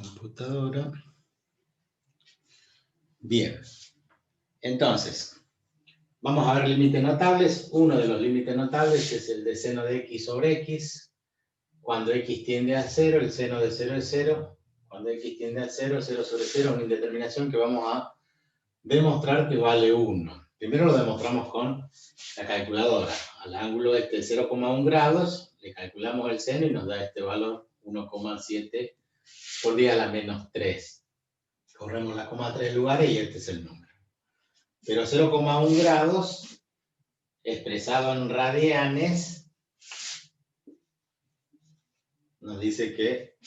computadora. Bien, entonces, vamos a ver límites notables. Uno de los límites notables es el de seno de x sobre x. Cuando x tiende a 0, el seno de 0 es 0. Cuando x tiende a 0, 0 sobre 0 es una indeterminación que vamos a demostrar que vale 1. Primero lo demostramos con la calculadora. Al ángulo este de 0,1 grados, le calculamos el seno y nos da este valor 1,7 por 10 a la menos 3. Corremos la coma a 3 lugares y este es el número. Pero 0,1 grados, expresado en radianes, nos dice que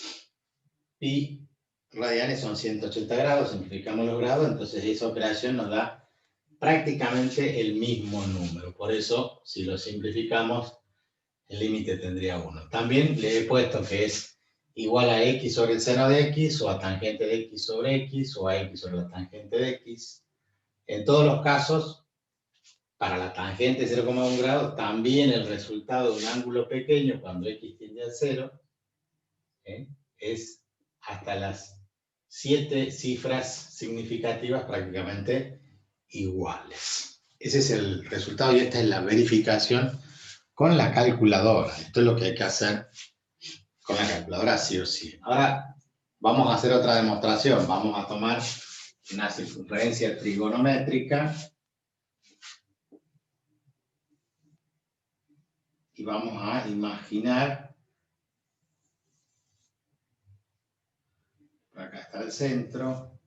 pi radianes son 180 grados, simplificamos los grados, entonces esa operación nos da prácticamente el mismo número. Por eso, si lo simplificamos, el límite tendría 1. También le he puesto que es igual a x sobre el seno de x, o a tangente de x sobre x, o a x sobre la tangente de x. En todos los casos, para la tangente 0,1 grados, también el resultado de un ángulo pequeño, cuando x tiende a 0, es hasta las 7 cifras significativas prácticamente iguales. Ese es el resultado y esta es la verificación con la calculadora. Esto es lo que hay que hacer con la calculadora sí o sí. Ahora vamos a hacer otra demostración. Vamos a tomar una circunferencia trigonométrica y vamos a imaginar, acá está el centro,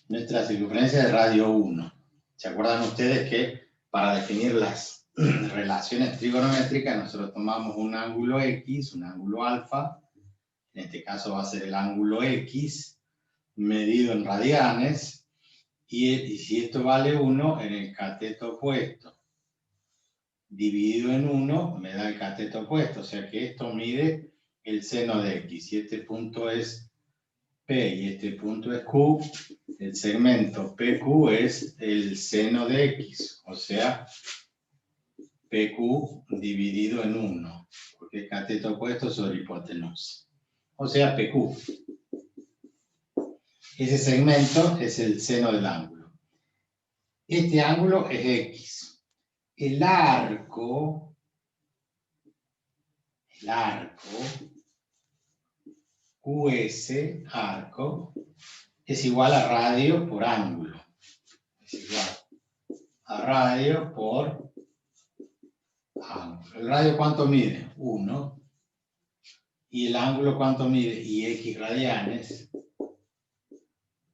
nuestra circunferencia de radio 1. ¿Se acuerdan ustedes que para definir las relaciones trigonométricas nosotros tomamos un ángulo X, un ángulo alfa, en este caso va a ser el ángulo X, medido en radianes, y si esto vale 1, en el cateto opuesto, dividido en 1, me da el cateto opuesto, o sea que esto mide el seno de X, y este punto es P y este punto es Q, el segmento PQ es el seno de X, o sea, PQ dividido en 1, porque es cateto opuesto sobre hipotenusa, o sea, PQ. Ese segmento es el seno del ángulo. Este ángulo es X. El arco QS, arco, es igual a radio por ángulo. Es igual a radio por ángulo. ¿El radio cuánto mide? 1. ¿Y el ángulo cuánto mide? Y X radianes.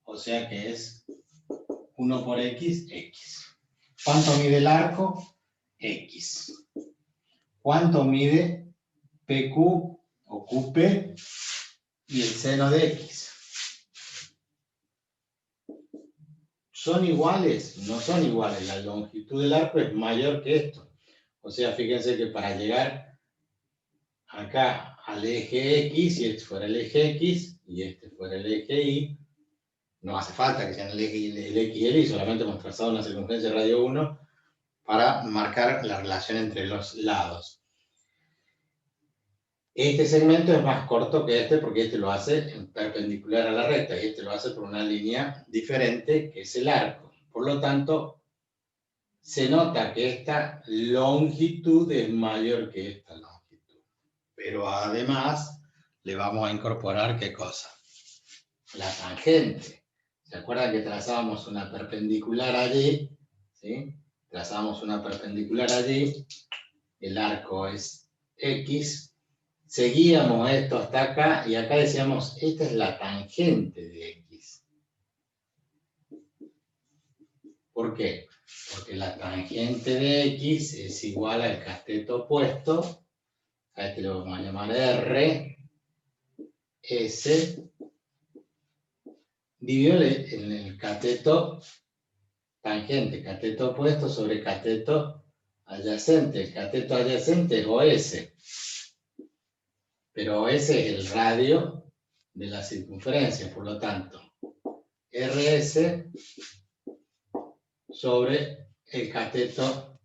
O sea que es 1 por X, X. ¿Cuánto mide el arco? X. ¿Cuánto mide PQ o QP? Y el seno de X. ¿Son iguales? No son iguales. La longitud del arco es mayor que esto. O sea, fíjense que para llegar acá al eje X, si este fuera el eje X y este fuera el eje Y, no hace falta que sean el X y el Y, solamente hemos trazado una circunferencia de radio 1 para marcar la relación entre los lados. Este segmento es más corto que este porque este lo hace perpendicular a la recta y este lo hace por una línea diferente que es el arco. Por lo tanto, se nota que esta longitud es mayor que esta longitud. Pero además le vamos a incorporar ¿qué cosa? La tangente. ¿Se acuerdan que trazábamos una perpendicular allí? ¿Sí? Trazamos una perpendicular allí. El arco es X. Seguíamos esto hasta acá y acá decíamos, esta es la tangente de X. ¿Por qué? Porque la tangente de X es igual al cateto opuesto, a este lo vamos a llamar R, S, dividido en el cateto tangente, cateto opuesto sobre cateto adyacente. El cateto adyacente es OS, pero OS es el radio de la circunferencia, por lo tanto, RS sobre el cateto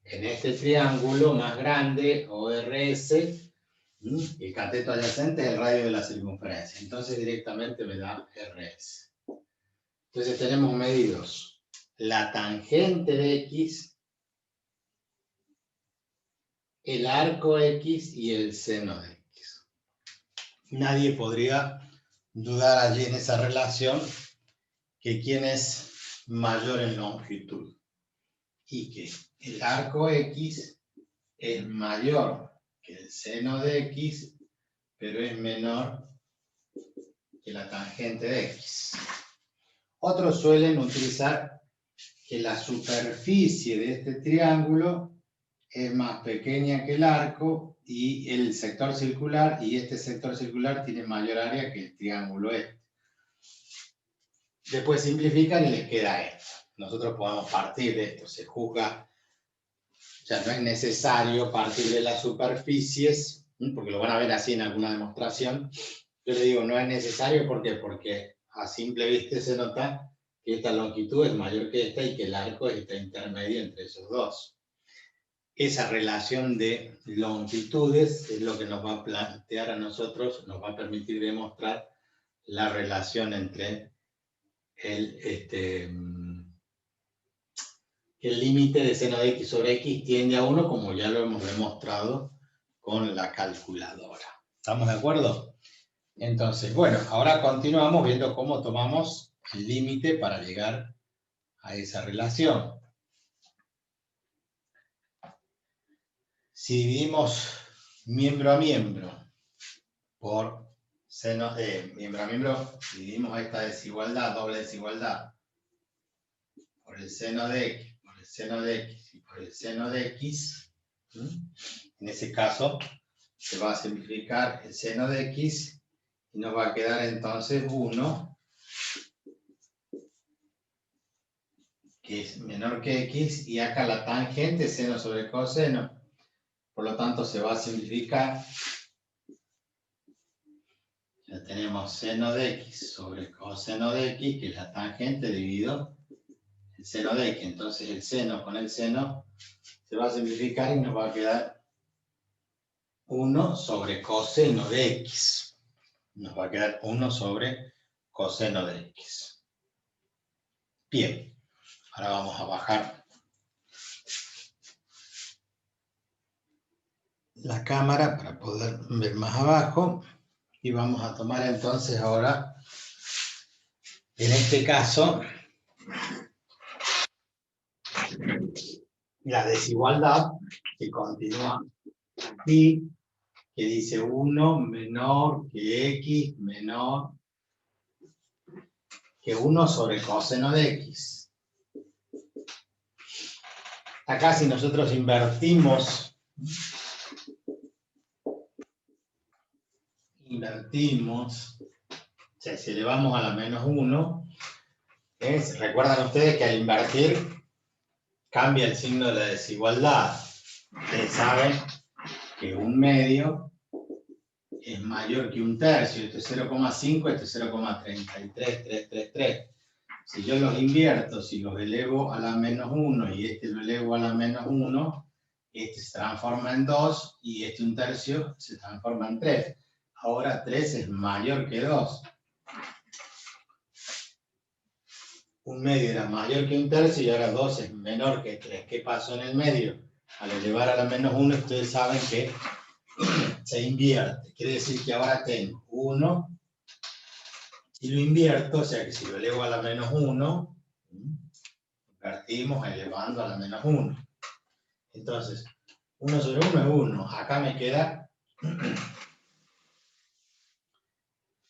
en este triángulo más grande, ORS, El cateto adyacente es el radio de la circunferencia. Entonces directamente me da RS. Entonces tenemos medidos la tangente de X, el arco X y el seno de X. Nadie podría dudar allí en esa relación que quién es mayor en longitud y que el arco X es mayor que el seno de X, pero es menor que la tangente de X. Otros suelen utilizar que la superficie de este triángulo es más pequeña que el arco y el sector circular, y este sector circular tiene mayor área que el triángulo este. Después simplifican y les queda esto. Nosotros podemos partir de esto, se juzga, ya no es necesario partir de las superficies, porque lo van a ver así en alguna demostración. Yo le digo, no es necesario, ¿por qué? Porque a simple vista se nota que esta longitud es mayor que esta y que el arco está intermedio entre esos dos. Esa relación de longitudes es lo que nos va a plantear a nosotros, nos va a permitir demostrar la relación entre el límite de seno de X sobre X tiende a 1, como ya lo hemos demostrado con la calculadora. ¿Estamos de acuerdo? Entonces, bueno, ahora continuamos viendo cómo tomamos el límite para llegar a esa relación. Si dividimos miembro a miembro por seno, miembro a miembro, dividimos esta desigualdad, doble desigualdad, por el seno de X, por el seno de X y por el seno de X, en ese caso se va a simplificar el seno de X y nos va a quedar entonces 1, que es menor que X, y acá la tangente seno sobre coseno, por lo tanto se va a simplificar. Ya tenemos seno de X sobre coseno de X, que es la tangente dividido el seno de X. Entonces el seno con el seno se va a simplificar y nos va a quedar 1 sobre coseno de X. Nos va a quedar 1 sobre coseno de X. Bien, ahora vamos a bajar la cámara para poder ver más abajo. Y vamos a tomar entonces ahora, en este caso, la desigualdad que continúa aquí, que dice 1 menor que X menor que 1 sobre coseno de X. Acá si nosotros invertimos, o sea, si elevamos a la menos 1, recuerdan ustedes que al invertir cambia el signo de la desigualdad. Ustedes saben que un medio es mayor que un tercio, esto es 0,5, esto es 0,33333. Si yo los invierto, si los elevo a la menos 1 y este lo elevo a la menos 1, este se transforma en 2 y este un tercio se transforma en 3. Ahora 3 es mayor que 2. Un medio era mayor que un tercio y ahora 2 es menor que 3. ¿Qué pasó en el medio? Al elevar a la menos 1, ustedes saben que se invierte. Quiere decir que ahora tengo 1 y lo invierto, o sea que si lo elevo a la menos 1, invertimos elevando a la menos 1. Entonces, 1 sobre 1 es 1. Acá me queda,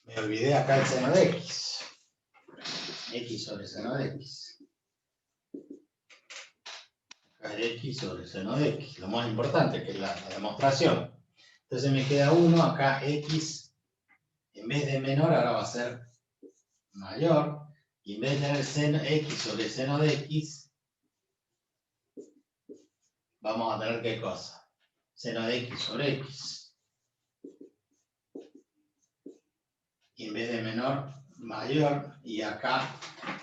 me olvidé acá el seno de X. X sobre seno de X. Acá es X sobre seno de X. Lo más importante que es la demostración. Entonces me queda 1, acá X, en vez de menor, ahora va a ser mayor. Y en vez de tener seno, X sobre seno de X, vamos a tener ¿qué cosa? Seno de X sobre X. Y en vez de menor, mayor. Y acá,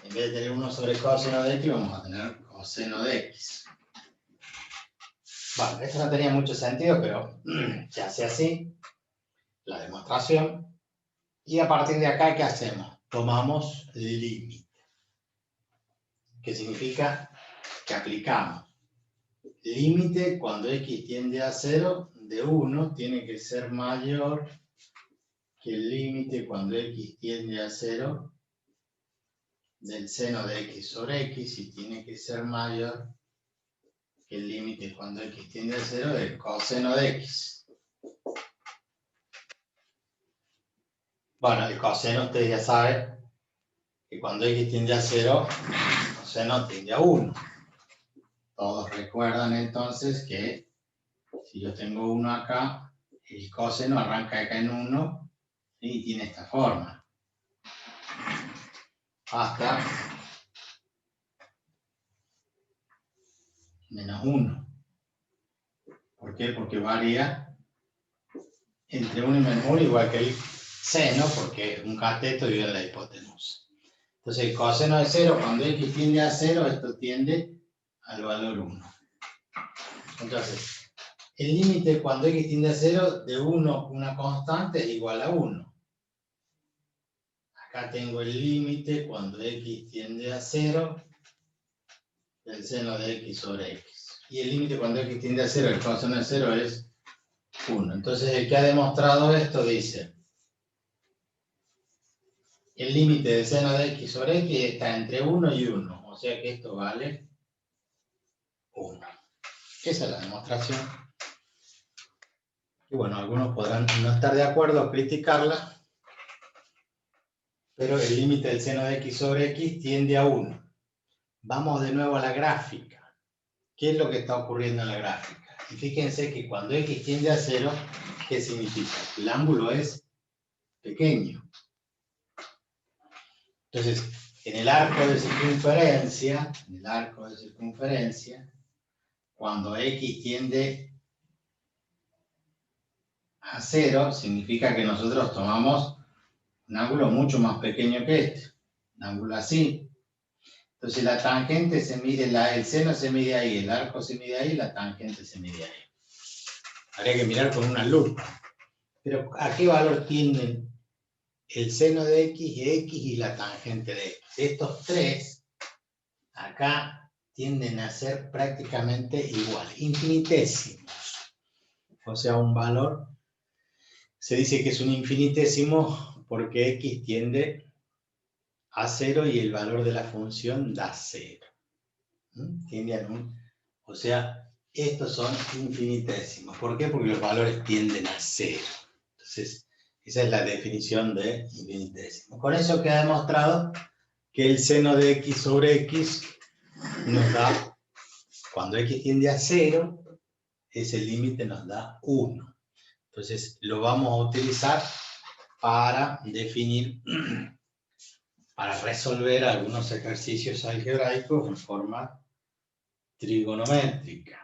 en vez de tener 1 sobre coseno de X, vamos a tener coseno de X. Bueno, esto no tenía mucho sentido, pero se hace así. la demostración. Y a partir de acá, ¿qué hacemos? Tomamos límite. ¿Qué significa? Que aplicamos límite cuando x tiende a 0 de 1 tiene que ser mayor que el límite cuando x tiende a 0 del seno de x sobre x y tiene que ser mayor que el límite cuando x tiende a 0 del coseno de x. Bueno, el coseno ustedes ya saben que cuando x tiende a 0, el coseno tiende a 1. Todos recuerdan entonces que si yo tengo 1 acá, el coseno arranca acá en 1 y tiene esta forma. Hasta menos 1. ¿Por qué? Porque varía entre 1 y menos 1, igual que el seno, porque es un cateto y viene la hipotenusa. Entonces el coseno de 0, cuando x tiende a 0, esto tiende al valor 1. Entonces, el límite cuando x tiende a 0 de 1, una constante, es igual a 1. Acá tengo el límite cuando x tiende a 0 del seno de x sobre x. Y el límite cuando x tiende a 0, el coseno de 0 es 1. Entonces el que ha demostrado esto dice, el límite del seno de x sobre x está entre 1 y 1. O sea que esto vale 1. Esa es la demostración. Y bueno, algunos podrán no estar de acuerdo o criticarla, pero el límite del seno de x sobre x tiende a 1. Vamos de nuevo a la gráfica. ¿Qué es lo que está ocurriendo en la gráfica? Y fíjense que cuando x tiende a 0, ¿qué significa? El ángulo es pequeño. Entonces, en el arco de circunferencia, cuando x tiende a 0, significa que nosotros tomamos un ángulo mucho más pequeño que este. Un ángulo así. Entonces la tangente se mide, el seno se mide ahí, el arco se mide ahí, la tangente se mide ahí. Habría que mirar con una lupa. Pero ¿a qué valor tienden el seno de x y la tangente de x? Estos tres, acá, tienden a ser prácticamente iguales, infinitésimos. O sea, un valor, se dice que es un infinitésimo porque x tiende a 0 y el valor de la función da 0. Tiende a 1. O sea, estos son infinitésimos. ¿Por qué? Porque los valores tienden a 0. Entonces, esa es la definición de infinitésimo. Con eso queda demostrado que el seno de x sobre x nos da, cuando x tiende a 0, ese límite nos da 1. Entonces, lo vamos a utilizar para definir, para resolver algunos ejercicios algebraicos en forma trigonométrica.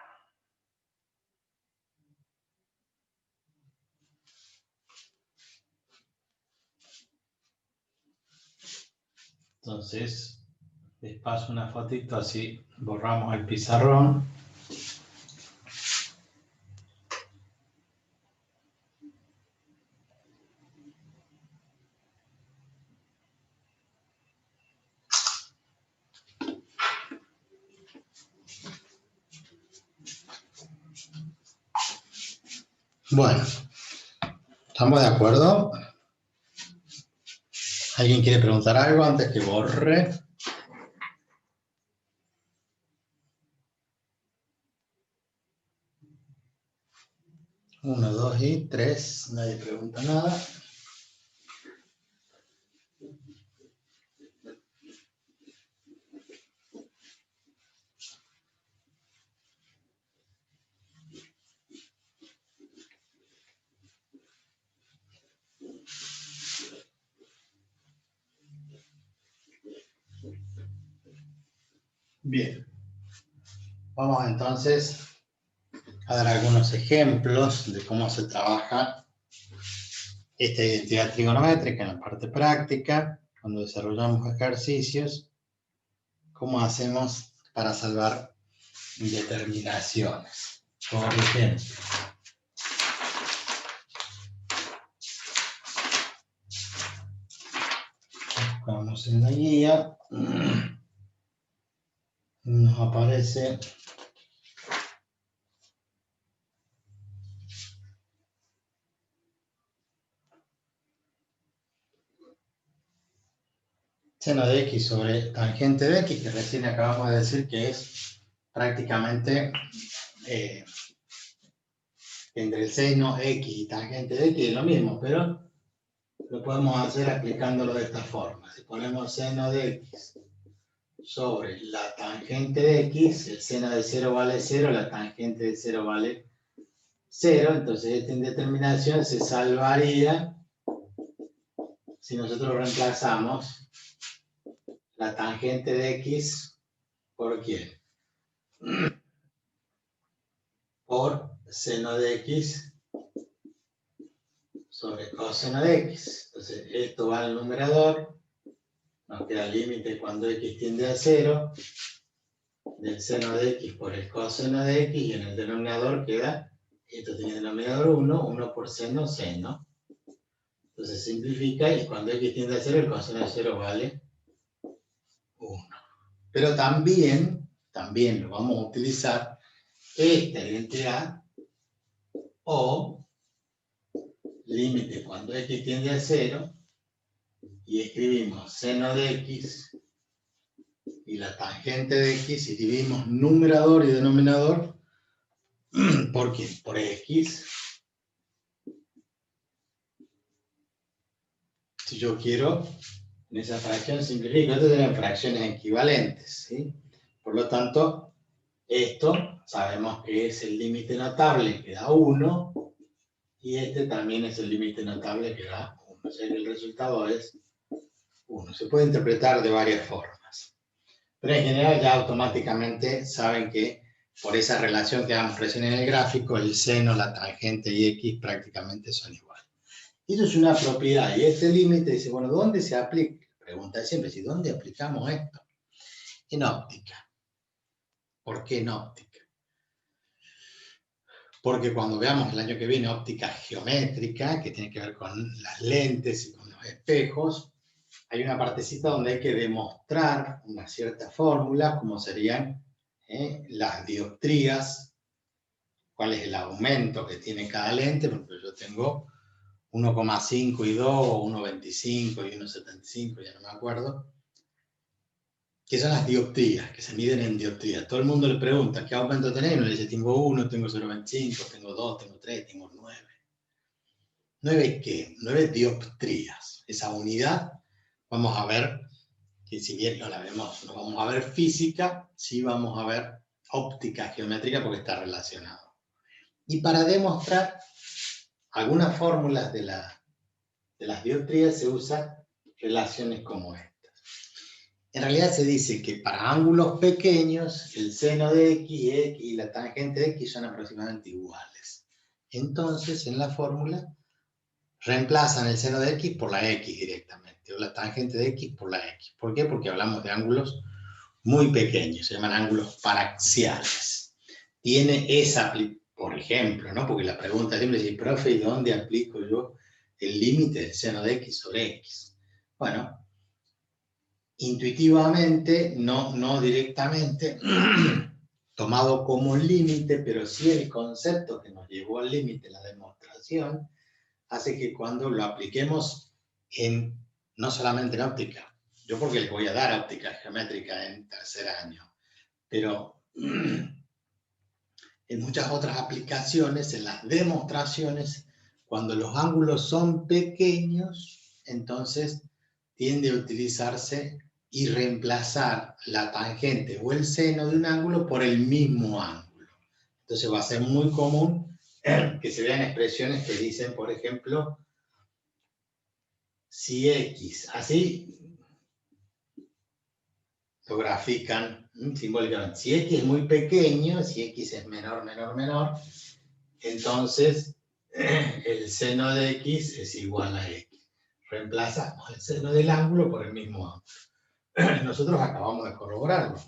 Entonces, les paso una fotito, así borramos el pizarrón. Bueno, ¿estamos de acuerdo? ¿Alguien quiere preguntar algo antes que borre? Uno, dos y tres. Nadie pregunta nada. Bien. Vamos entonces a dar algunos ejemplos de cómo se trabaja esta identidad trigonométrica en la parte práctica, cuando desarrollamos ejercicios, cómo hacemos para salvar determinaciones. Por ejemplo, buscamos en la guía, nos aparece seno de x sobre tangente de x, que recién acabamos de decir que es prácticamente entre el seno x y tangente de x es lo mismo, pero lo podemos hacer aplicándolo de esta forma. Si ponemos seno de x sobre la tangente de x, el seno de 0 vale 0, la tangente de 0 vale 0, entonces esta indeterminación se salvaría si nosotros reemplazamos la tangente de x por ¿quién? Por seno de x sobre coseno de x. Entonces esto va al numerador, nos queda el límite cuando x tiende a 0, del seno de x por el coseno de x, y en el denominador queda, esto tiene denominador 1, 1 por seno, seno. Entonces simplifica, y cuando x tiende a 0, el coseno de 0 vale 1. Pero también lo vamos a utilizar esta identidad, o límite cuando x tiende a 0, y escribimos seno de x y la tangente de x, y dividimos numerador y denominador, ¿por qué? Por x. Si yo quiero, en esa fracción simplifico, esto serían fracciones equivalentes, ¿sí? Por lo tanto, esto sabemos que es el límite notable que da 1, y este también es el límite notable que da 1. O sea que el resultado es 1. Se puede interpretar de varias formas. Pero en general ya automáticamente saben que por esa relación que damos recién en el gráfico, el seno, la tangente y x prácticamente son iguales. Y eso es una propiedad. Y este límite dice, bueno, ¿dónde se aplica? Pregunta siempre, ¿sí? ¿Dónde aplicamos esto? En óptica. ¿Por qué en óptica? Porque cuando veamos el año que viene óptica geométrica, que tiene que ver con las lentes y con los espejos, hay una partecita donde hay que demostrar una cierta fórmula, como serían las dioptrías, cuál es el aumento que tiene cada lente. Por ejemplo, yo tengo 1,5 y 2, o 1,25 y 1,75, ya no me acuerdo, que son las dioptrías, que se miden en dioptrías. Todo el mundo le pregunta, ¿qué aumento tenés? Y uno le dice, tengo 1, tengo 0,25, tengo 2, tengo 3, tengo 9. ¿9 qué? 9 dioptrías. Esa unidad, vamos a ver, que si bien no la vemos, no vamos a ver física, sí vamos a ver óptica geométrica porque está relacionado. Y para demostrar algunas fórmulas de las dioptrías se usan relaciones como estas. En realidad se dice que para ángulos pequeños, el seno de x y la tangente de x son aproximadamente iguales. Entonces, en la fórmula, reemplazan el seno de x por la x directamente, o la tangente de x por la x. ¿Por qué? Porque hablamos de ángulos muy pequeños, se llaman ángulos paraxiales. Tiene esa, por ejemplo, ¿no? Porque la pregunta siempre es, profe, ¿y dónde aplico yo el límite del seno de x sobre x? Bueno, intuitivamente, no directamente, tomado como límite, pero sí el concepto que nos llevó al límite, la demostración, hace que cuando lo apliquemos no solamente en óptica, yo porque les voy a dar óptica geométrica en tercer año, pero en muchas otras aplicaciones, en las demostraciones, cuando los ángulos son pequeños, entonces tiende a utilizarse y reemplazar la tangente o el seno de un ángulo por el mismo ángulo. Entonces va a ser muy común que se vean expresiones que dicen, por ejemplo, si x, así lo grafican simbólicamente. Si x es muy pequeño, si x es menor, entonces el seno de x es igual a x. Reemplazamos el seno del ángulo por el mismo ángulo. Nosotros acabamos de corroborarlo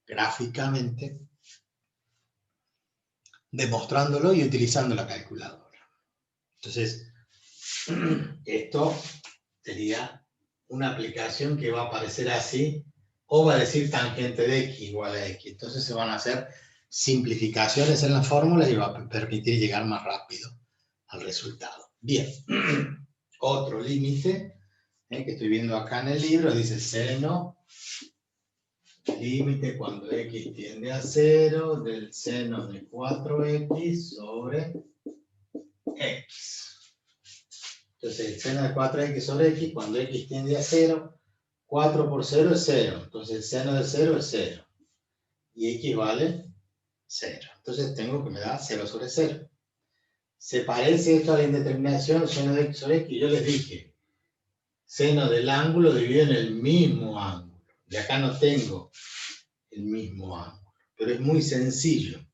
gráficamente, demostrándolo y utilizando la calculadora. Entonces, esto sería una aplicación que va a aparecer así, o va a decir tangente de x igual a x. Entonces se van a hacer simplificaciones en la fórmula y va a permitir llegar más rápido al resultado. Bien, otro límite que estoy viendo acá en el libro, dice seno, límite cuando x tiende a 0 del seno de 4x sobre x. Entonces el seno de 4x sobre x, cuando x tiende a 0, 4 por 0 es 0. Entonces el seno de 0 es 0. Y x vale 0. Entonces tengo que me da 0 sobre 0. ¿Se parece esto a la indeterminación seno de x sobre x? Yo les dije, seno del ángulo dividido en el mismo ángulo. De acá no tengo el mismo ángulo, pero es muy sencillo.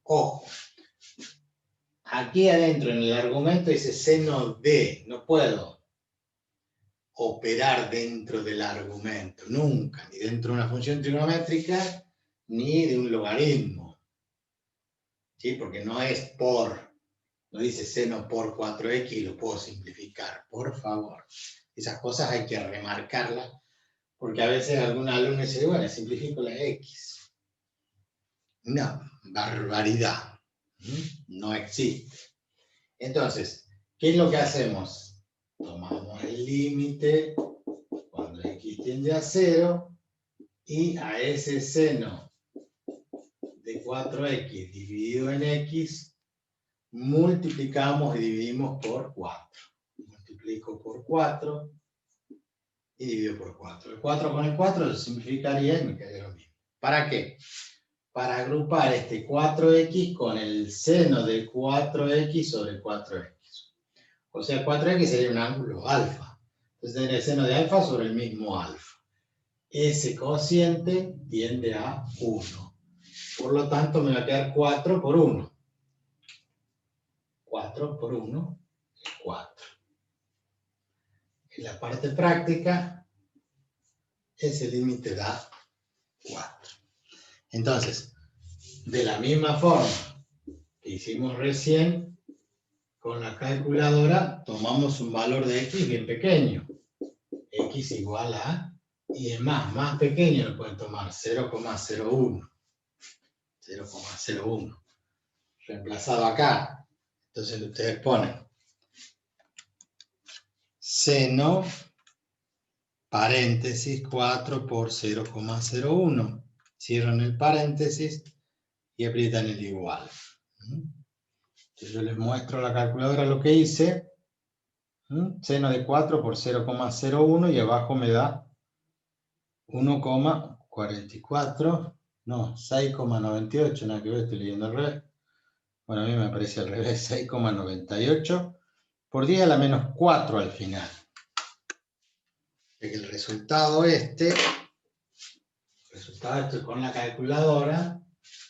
Ojo, aquí adentro en el argumento dice seno de, no puedo operar dentro del argumento, nunca, ni dentro de una función trigonométrica, ni de un logaritmo. ¿Sí? Porque no es por, no dice seno por 4x y lo puedo simplificar, por favor. Esas cosas hay que remarcarlas, porque a veces algún alumno dice, bueno, simplifico la x. No, barbaridad. No existe. Entonces, ¿qué es lo que hacemos? Tomamos el límite cuando x tiende a 0 y a ese seno de 4x dividido en x multiplicamos y dividimos por 4. Multiplico por 4 y divido por 4. El 4 con el 4 se simplificaría y me quedaría lo mismo. ¿Para qué? Para agrupar este 4x con el seno de 4x sobre 4x. O sea, 4x sería un ángulo alfa. Entonces tendría el seno de alfa sobre el mismo alfa. Ese cociente tiende a 1. Por lo tanto, me va a quedar 4 por 1. 4 por 1 es 4. En la parte práctica, ese límite da 4. Entonces, de la misma forma que hicimos recién, con la calculadora tomamos un valor de x bien pequeño. X igual a, y es más pequeño lo pueden tomar, 0,01. 0,01. Reemplazado acá. Entonces ustedes ponen seno, paréntesis, 4 por 0,01. Cierran el paréntesis y aprietan el igual. Entonces yo les muestro la calculadora lo que hice. Seno de 4 por 0,01 y abajo me da 1,44. No, 6,98. Nada que ver, estoy leyendo al revés. Bueno, a mí me aparece al revés, 6,98 por 10 a la menos 4 al final. El resultado este con la calculadora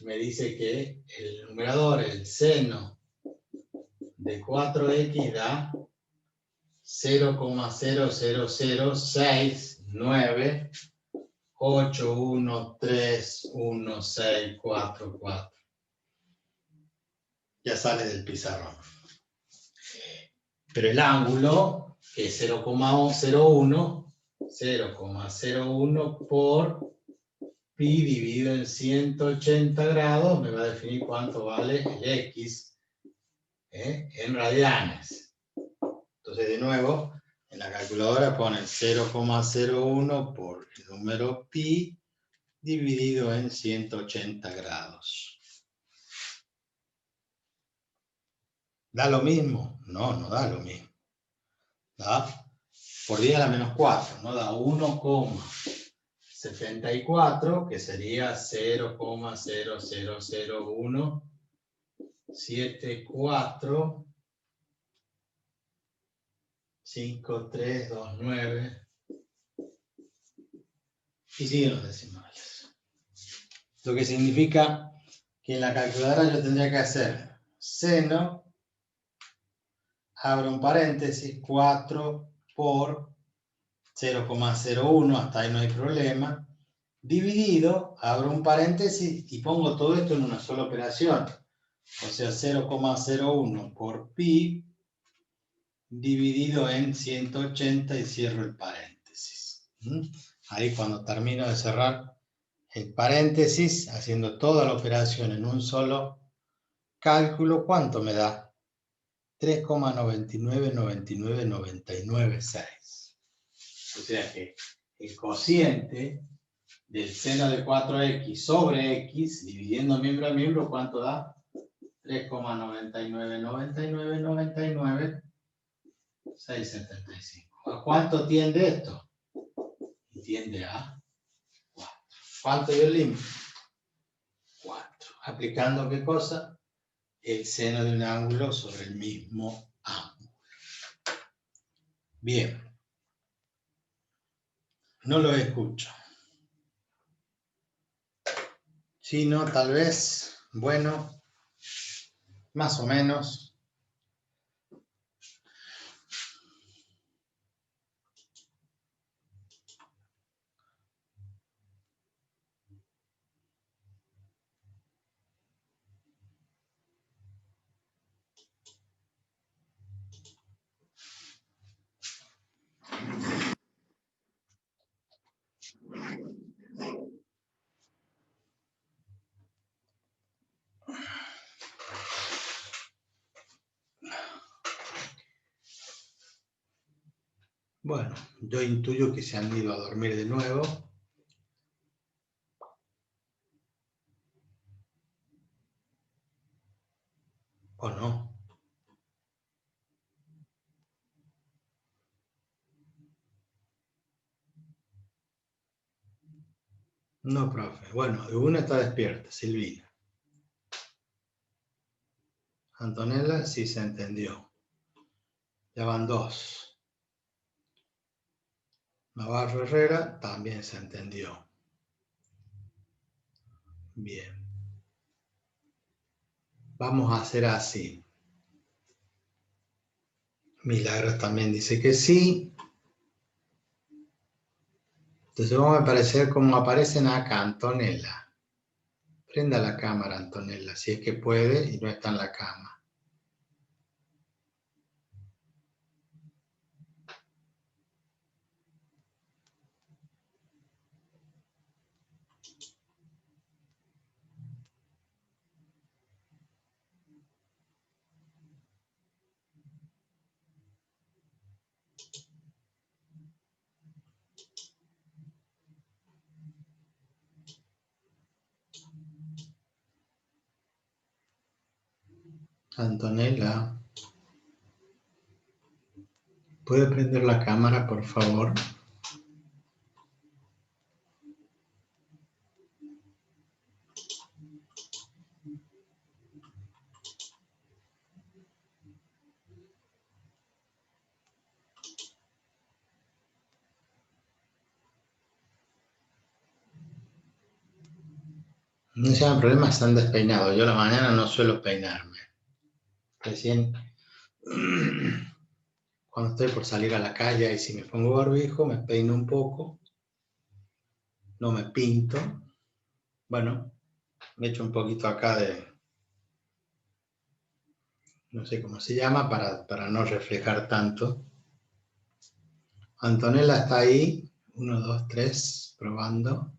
me dice que el numerador, el seno de 4x da 0,00069813164. Ya sale del pizarrón. Pero el ángulo, que es 0,01 por pi dividido en 180 grados, me va a definir cuánto vale el x en radianes. Entonces, de nuevo, en la calculadora ponen 0,01 por el número pi dividido en 180 grados. ¿Da lo mismo? No, no da lo mismo. Da por 10 a la menos 4, no da 1,74, que sería 0,0000174 5329 y siguen los decimales. Lo que significa que en la calculadora yo tendría que hacer seno, abro un paréntesis, 4 por 0,01, hasta ahí no hay problema, dividido, abro un paréntesis y pongo todo esto en una sola operación. O sea, 0,01 por pi dividido en 180 y cierro el paréntesis. Ahí cuando termino de cerrar el paréntesis, haciendo toda la operación en un solo cálculo, ¿cuánto me da? 3,9999996. O sea que el cociente del seno de 4x sobre x, dividiendo miembro a miembro, ¿cuánto da? 3,99999,675. ¿A cuánto tiende esto? Tiende a 4. ¿Cuánto dio el límite? 4. ¿Aplicando qué cosa? El seno de un ángulo sobre el mismo ángulo. Bien. No lo escucho. Si no, tal vez, bueno, más o menos. Bueno, yo intuyo que se han ido a dormir de nuevo. ¿O no? No, profe. Bueno, una está despierta, Silvina. Antonella sí se entendió. Ya van 2. Navarro Herrera también se entendió. Bien. Vamos a hacer así. Milagros también dice que sí. Entonces vamos a aparecer como aparecen acá, Antonella. Prenda la cámara, Antonella, si es que puede y no está en la cama. Antonella, ¿puede prender la cámara, por favor? No se llama problema, están despeinados. Yo a la mañana no suelo peinarme. Recién, cuando estoy por salir a la calle y si me pongo barbijo, me peino un poco. No me pinto. Bueno, me echo un poquito acá de, no sé cómo se llama, para no reflejar tanto. Antonella está ahí. 1, 2, 3, probando.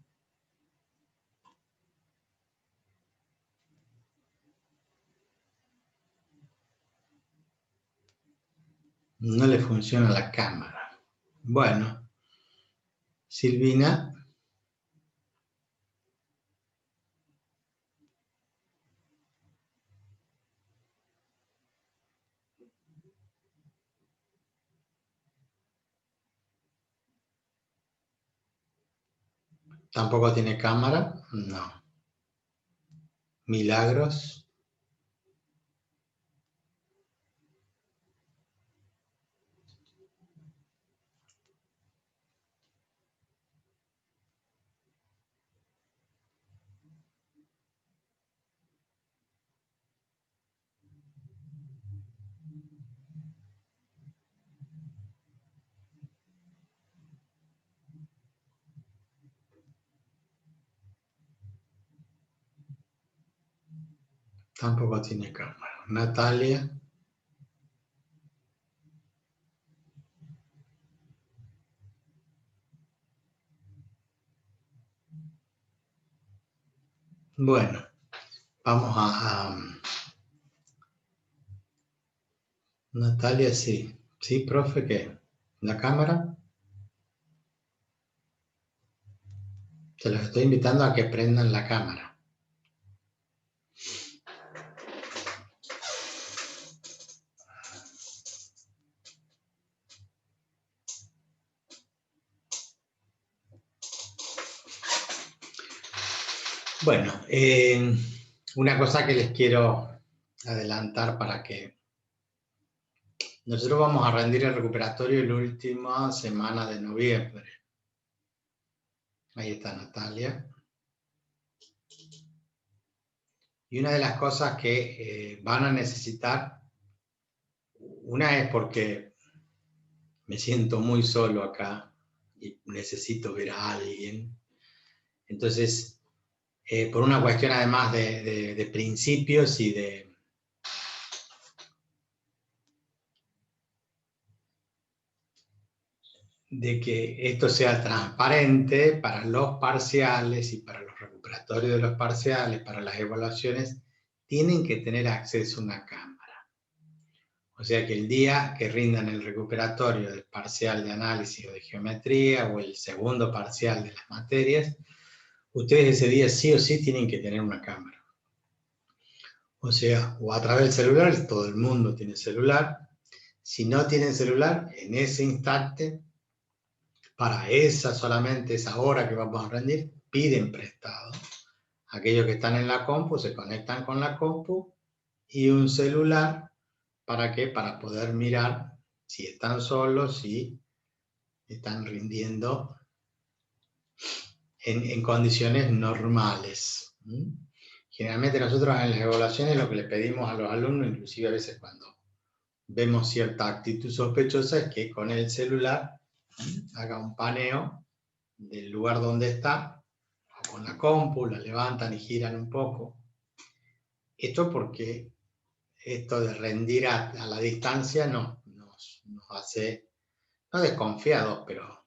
No le funciona la cámara. Bueno, Silvina. ¿Tampoco tiene cámara? No. Milagros. Tampoco tiene cámara. Natalia. Bueno, vamos a Natalia, sí. Sí, profe, ¿qué? ¿La cámara? Se los estoy invitando a que prendan la cámara. Bueno, una cosa que les quiero adelantar para que nosotros vamos a rendir el recuperatorio la última semana de noviembre. Ahí está Natalia. Y una de las cosas que van a necesitar, una es porque me siento muy solo acá y necesito ver a alguien. Entonces, por una cuestión además de principios y de que esto sea transparente para los parciales y para los recuperatorios de los parciales, para las evaluaciones, tienen que tener acceso a una cámara. O sea que el día que rindan el recuperatorio del parcial de análisis o de geometría o el segundo parcial de las materias, ustedes ese día sí o sí tienen que tener una cámara. O sea, o a través del celular, todo el mundo tiene celular. Si no tienen celular, en ese instante, para solamente esa hora que vamos a rendir, piden prestado. Aquellos que están en la compu se conectan con la compu y un celular, ¿para qué? Para poder mirar si están solos, si están rindiendo en condiciones normales. Generalmente nosotros en las evaluaciones lo que le pedimos a los alumnos, inclusive a veces cuando vemos cierta actitud sospechosa, es que con el celular haga un paneo del lugar donde está, o con la compu, la levantan y giran un poco. Esto porque esto de rendir a la distancia nos hace, no desconfiados, pero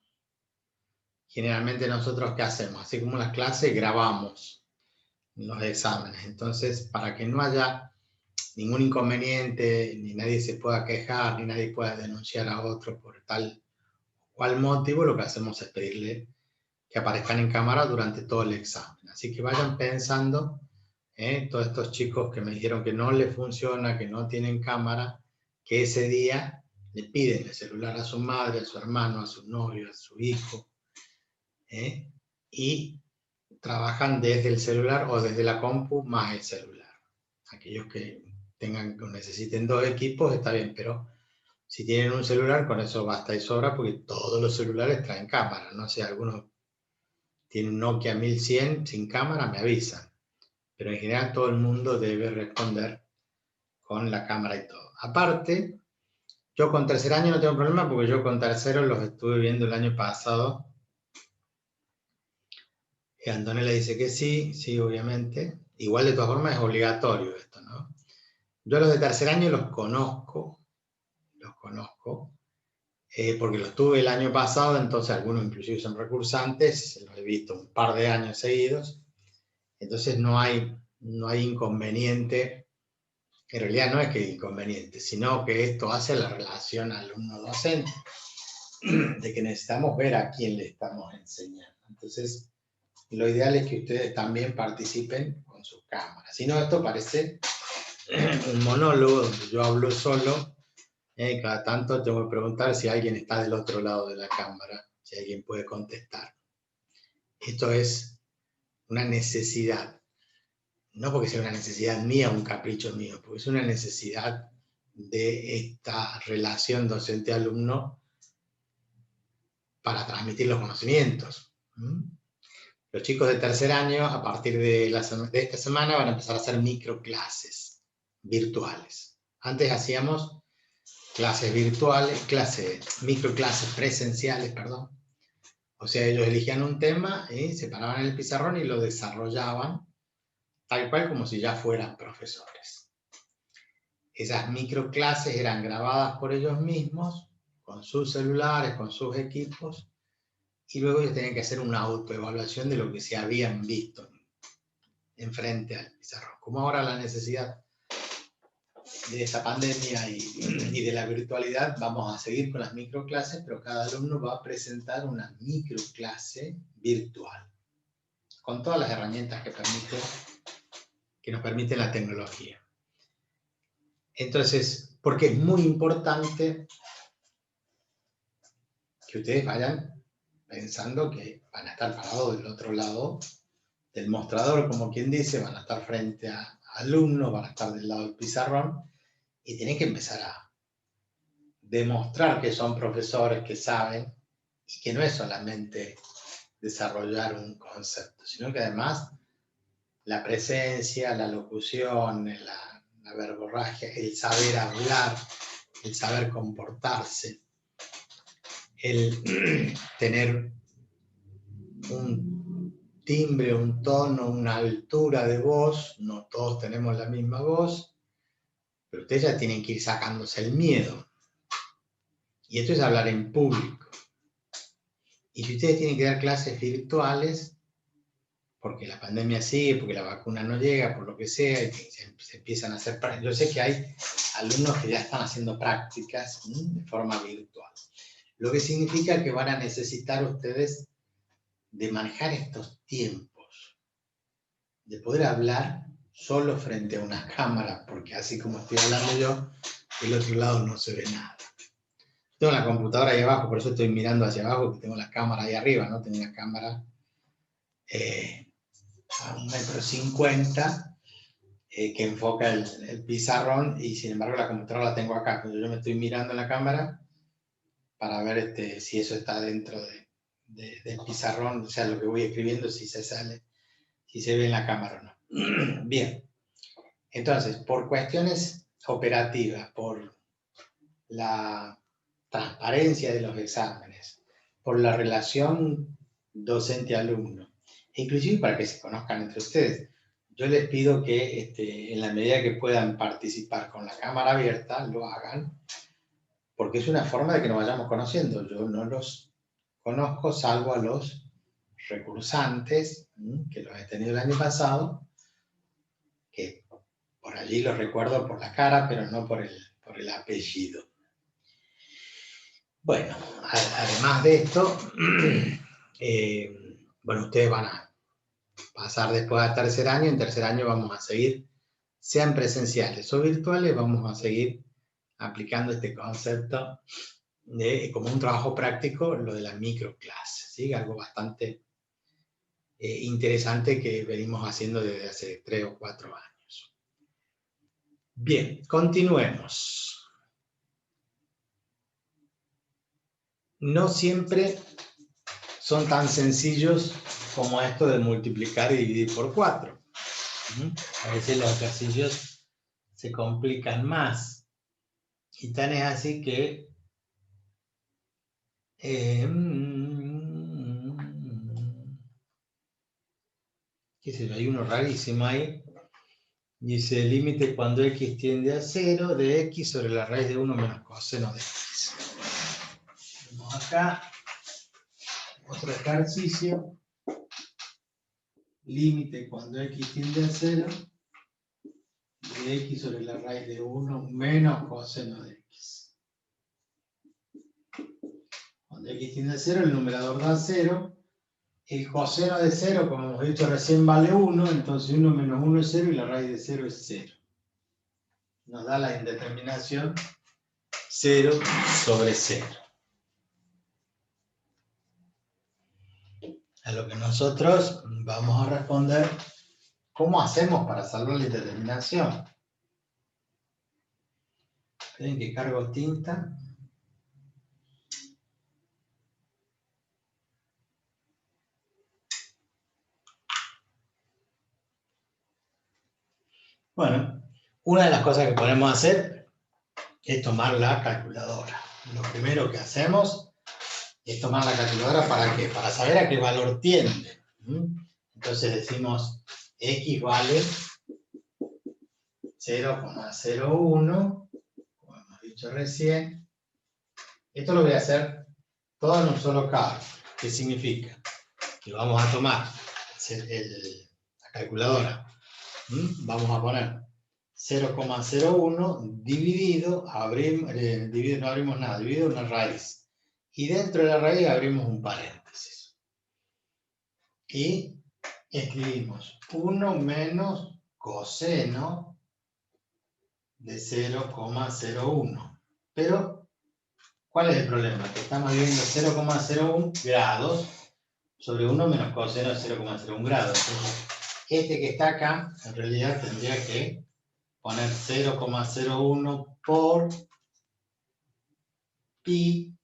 generalmente nosotros ¿qué hacemos? Así como las clases, grabamos los exámenes. Entonces, para que no haya ningún inconveniente, ni nadie se pueda quejar, ni nadie pueda denunciar a otro por tal o cual motivo, lo que hacemos es pedirle que aparezcan en cámara durante todo el examen. Así que vayan pensando, todos estos chicos que me dijeron que no les funciona, que no tienen cámara, que ese día le piden el celular a su madre, a su hermano, a su novio, a su hijo, y trabajan desde el celular o desde la compu más el celular. Aquellos que necesiten dos equipos está bien, pero si tienen un celular, con eso basta y sobra, porque todos los celulares traen cámara. No sé, algunos tienen un Nokia 1100 sin cámara, me avisan. Pero en general todo el mundo debe responder con la cámara y todo. Aparte, yo con tercer año no tengo problema, porque yo con tercero los estuve viendo el año pasado. Y Antonella dice que sí, sí, obviamente. Igual de todas formas es obligatorio esto, ¿no? Yo los de tercer año los conozco, porque los tuve el año pasado, entonces algunos inclusive son recursantes, los he visto un par de años seguidos, entonces no hay inconveniente, en realidad no es que inconveniente, sino que esto hace la relación alumno-docente, de que necesitamos ver a quién le estamos enseñando. Entonces, lo ideal es que ustedes también participen con sus cámaras. Si no, esto parece un monólogo donde yo hablo solo. Cada tanto tengo que preguntar si alguien está del otro lado de la cámara, si alguien puede contestar. Esto es una necesidad, no porque sea una necesidad mía o un capricho mío, porque es una necesidad de esta relación docente-alumno para transmitir los conocimientos. Los chicos de tercer año, a partir de esta semana, van a empezar a hacer microclases virtuales. Antes hacíamos clases virtuales, microclases presenciales, perdón. O sea, ellos elegían un tema y se paraban en el pizarrón y lo desarrollaban tal cual como si ya fueran profesores. Esas microclases eran grabadas por ellos mismos, con sus celulares, con sus equipos, y luego ellos tenían que hacer una autoevaluación de lo que se habían visto enfrente al pizarrón. Como ahora la necesidad de esta pandemia y de la virtualidad, vamos a seguir con las microclases, pero cada alumno va a presentar una microclase virtual, con todas las herramientas que nos permite la tecnología. Entonces, porque es muy importante que ustedes vayan pensando que van a estar parados del otro lado del mostrador, como quien dice, van a estar frente a alumnos, van a estar del lado del pizarrón, y tienen que empezar a demostrar que son profesores, que saben, y que no es solamente desarrollar un concepto, sino que además la presencia, la locución, la verborragia, el saber hablar, el saber comportarse, el tener un timbre, un tono, una altura de voz. No todos tenemos la misma voz, pero ustedes ya tienen que ir sacándose el miedo. Y esto es hablar en público. Y si ustedes tienen que dar clases virtuales, porque la pandemia sigue, porque la vacuna no llega, por lo que sea, y se empiezan a hacer prácticas. Yo sé que hay alumnos que ya están haciendo prácticas de forma virtual. Lo que significa que van a necesitar ustedes de manejar estos tiempos, de poder hablar solo frente a una cámara, porque así como estoy hablando yo, del otro lado no se ve nada. Tengo la computadora ahí abajo, por eso estoy mirando hacia abajo, que tengo la cámara ahí arriba, ¿no? Tengo una cámara a 1,50 m que enfoca el pizarrón, y sin embargo la computadora la tengo acá. Entonces yo me estoy mirando en la cámara para ver si eso está dentro del pizarrón, o sea, lo que voy escribiendo, si se sale, si se ve en la cámara o no. Bien, entonces, por cuestiones operativas, por la transparencia de los exámenes, por la relación docente-alumno, inclusive para que se conozcan entre ustedes, yo les pido que en la medida que puedan participar con la cámara abierta, lo hagan, porque es una forma de que nos vayamos conociendo. Yo no los conozco, salvo a los recursantes, que los he tenido el año pasado, que por allí los recuerdo por la cara, pero no por el apellido. Bueno, además de esto, bueno, ustedes van a pasar después al tercer año. En tercer año vamos a seguir, sean presenciales o virtuales, vamos a seguir aplicando este concepto como un trabajo práctico, lo de la microclase, ¿sí? Algo bastante interesante que venimos haciendo desde hace 3 o 4 años. Bien, continuemos. No siempre son tan sencillos como esto de multiplicar y dividir por 4. A veces los ejercicios se complican más. Y tan es así que qué sé yo, hay uno rarísimo ahí. Dice el límite cuando x tiende a 0 de x sobre la raíz de 1 menos coseno de x. Vamos acá. Otro ejercicio. Límite cuando x tiende a 0 de x sobre la raíz de 1 menos coseno de x. Cuando x tiende a 0, el numerador da 0. El coseno de 0, como hemos dicho recién, vale 1, entonces 1 menos 1 es 0 y la raíz de 0 es 0. Nos da la indeterminación 0 sobre 0. A lo que nosotros vamos a responder, ¿cómo hacemos para salvar la indeterminación? Esperen que cargo tinta. Bueno, una de las cosas que podemos hacer es tomar la calculadora. Lo primero que hacemos es tomar la calculadora, ¿para qué? Para saber a qué valor tiende. Entonces decimos x vale 0,01, como hemos dicho recién. Esto lo voy a hacer todo en un solo cálculo. ¿Qué significa? Que vamos a tomar la calculadora. Vamos a poner 0,01 dividido, dividido, no abrimos nada, dividido una raíz. Y dentro de la raíz abrimos un paréntesis. Y escribimos 1 menos coseno de 0,01. Pero, ¿cuál es el problema? Que estamos viendo 0,01 grados sobre 1 menos coseno de 0,01 grados. Entonces, este que está acá, en realidad tendría que poner 0,01 por pi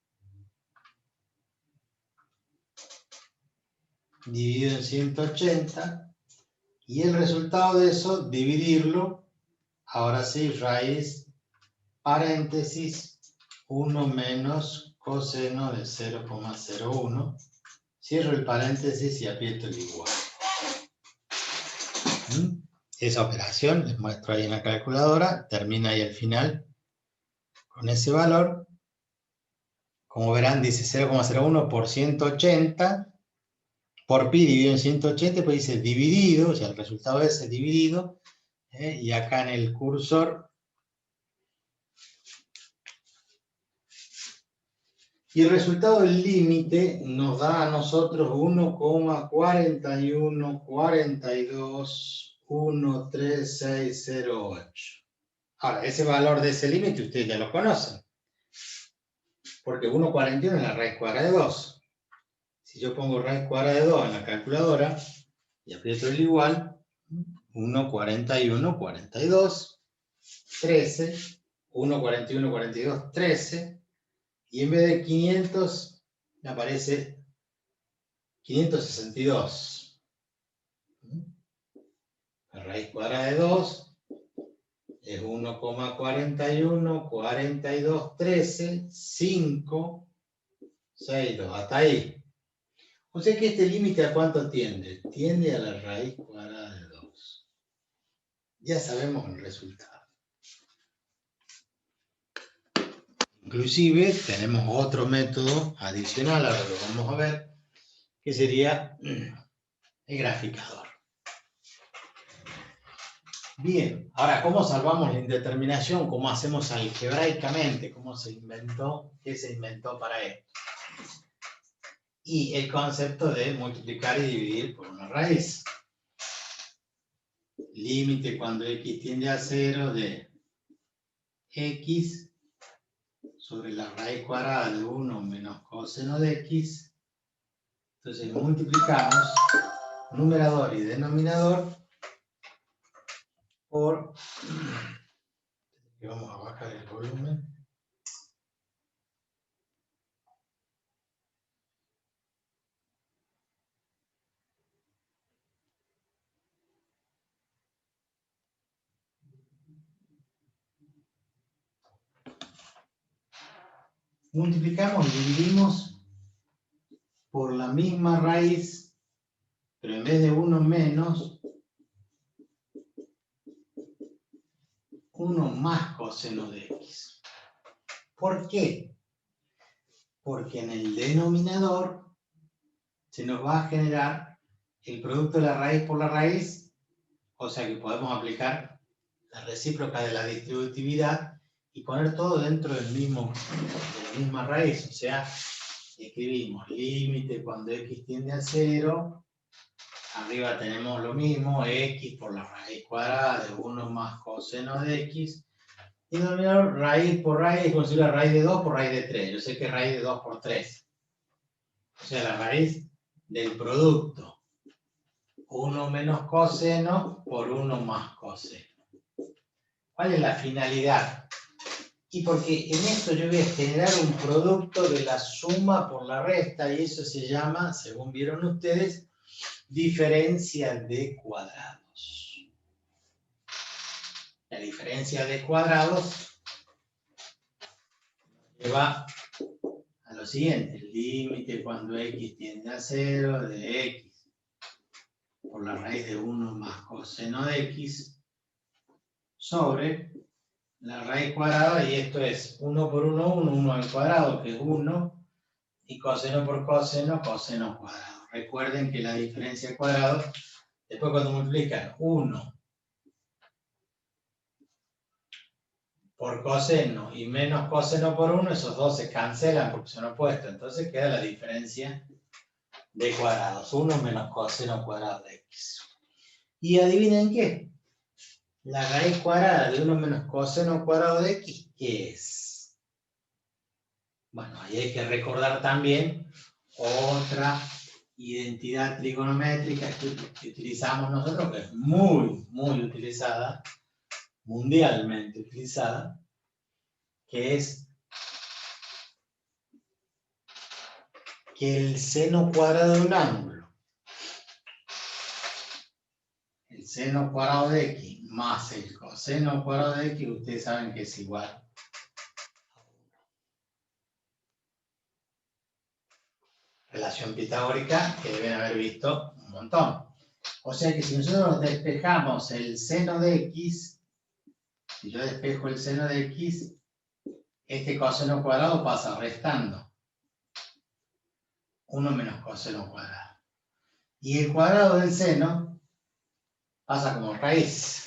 dividido en 180, y el resultado de eso, dividirlo, ahora sí, raíz, paréntesis, 1 menos coseno de 0,01, cierro el paréntesis y aprieto el igual. Esa operación, les muestro ahí en la calculadora, termina ahí al final con ese valor. Como verán, dice 0,01 por 180, por pi dividido en 180, pues dice dividido, o sea, el resultado es dividido, y acá en el cursor, y el resultado del límite nos da a nosotros 1,41421368. Ahora, ese valor de ese límite ustedes ya lo conocen, porque 1,41 es la raíz cuadrada de 2. Si yo pongo raíz cuadrada de 2 en la calculadora y aprieto el igual, 1,4142, 13, 1,4142, 13, y en vez de 500 me aparece 562. La raíz cuadrada de 2 es 1,414213, 5, 6, 2, hasta ahí. O sea que este límite ¿a cuánto tiende? Tiende a la raíz cuadrada de 2. Ya sabemos el resultado. Inclusive tenemos otro método adicional, ahora lo vamos a ver, que sería el graficador. Bien, ahora, ¿cómo salvamos la indeterminación? ¿Cómo hacemos algebraicamente? ¿Cómo se inventó? ¿Qué se inventó para esto? Y el concepto de multiplicar y dividir por una raíz. Límite cuando x tiende a 0 de x sobre la raíz cuadrada de 1 menos coseno de x. Entonces multiplicamos numerador y denominador por... Y vamos a bajar el volumen. Multiplicamos y dividimos por la misma raíz, pero en vez de 1 menos, 1 más coseno de x. ¿Por qué? Porque en el denominador se nos va a generar el producto de la raíz por la raíz, o sea que podemos aplicar la recíproca de la distributividad y poner todo dentro de la misma raíz. O sea, escribimos límite cuando x tiende a 0, arriba tenemos lo mismo, x por la raíz cuadrada de 1 más coseno de x, y denominador raíz por raíz, como si la raíz de 2 por raíz de 3. Yo sé que es raíz de 2 por 3. O sea, la raíz del producto. 1 menos coseno por 1 más coseno. ¿Cuál es la finalidad? Y porque en esto yo voy a generar un producto de la suma por la resta, y eso se llama, según vieron ustedes, diferencia de cuadrados. La diferencia de cuadrados lleva a lo siguiente: el límite cuando x tiende a 0 de x por la raíz de 1 más coseno de x sobre la raíz cuadrada, y esto es 1 por 1, 1 al cuadrado, que es 1, y coseno por coseno, coseno cuadrado. Recuerden que la diferencia de cuadrados Después cuando multiplican 1 por coseno y menos coseno por 1, esos dos se cancelan porque son opuestos. Entonces queda la diferencia de cuadrados. 1 menos coseno cuadrado de x. Y adivinen qué. La raíz cuadrada de 1 menos coseno cuadrado de x, ¿qué es? Bueno, ahí hay que recordar también otra identidad trigonométrica que utilizamos nosotros, que es muy, muy utilizada, mundialmente utilizada, que es que el seno cuadrado de un ángulo, el seno cuadrado de x más el coseno cuadrado de x, ustedes saben que es igual a 1. Relación pitagórica que deben haber visto un montón. O sea que si nosotros despejamos el seno de x, si yo despejo el seno de x, este coseno cuadrado pasa restando 1 menos coseno cuadrado. Y el cuadrado del seno pasa como raíz.